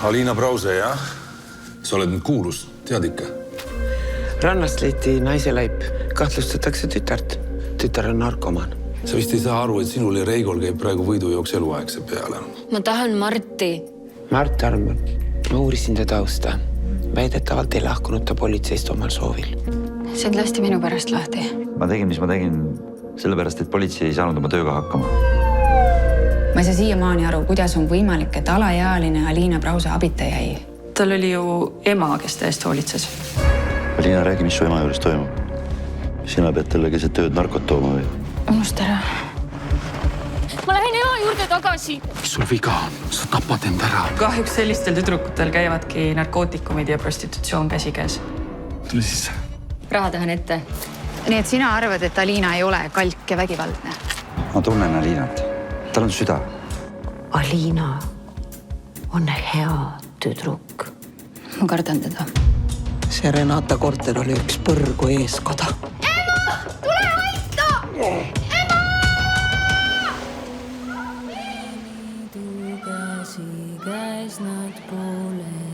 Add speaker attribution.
Speaker 1: Alina Brause, jah? Sa oled nüüd kuulus, tead ikka?
Speaker 2: Rannast leiti naise laip. Kahtlustatakse tütart. Tütar on narkomaan.
Speaker 1: Sa vist ei saa aru, et sinul ja Reigol käib praegu võidujooks eluaegse peale.
Speaker 3: Ma tahan Marti.
Speaker 2: Mart Arman. Ma uurisin ta tausta. Väidetavalt ei lahkunud ta politseist omal soovil.
Speaker 3: Said lasti minu pärast lahti.
Speaker 4: Ma tegin, mis ma tegin, sellepärast, et politsei ei saanud oma tööga hakkama.
Speaker 5: Ma ei saa siiamaani aru, kuidas on võimalik, et alaealine Alina Brause abita jäi.
Speaker 6: Tal oli ju ema, kes ta eest hoolitses.
Speaker 4: Alina, räägi, mis su ema juures toimub. Sina pead talle keset tööd narkot tooma või?
Speaker 3: Unusta ära. Ma lähen ema juurde tagasi.
Speaker 1: Mis sul viga on? Sa tapad end ära.
Speaker 6: Kahjuks sellistel tüdrukutel käivadki narkootikumid ja prostitutsioon käsikäes.
Speaker 1: Tule sisse.
Speaker 3: Raha tahan ette.
Speaker 5: Nii et sina arvad, et Alina ei ole kalk ja vägivaldne?
Speaker 4: Ma tunnen Alinat. Tal on süda.
Speaker 7: Alina on hea tüdruk.
Speaker 3: Ma kardan teda.
Speaker 7: See Renata korter oli üks põrgu eeskoda.
Speaker 3: Ema! Tule aita! Ema!
Speaker 8: Käsi käes nad poole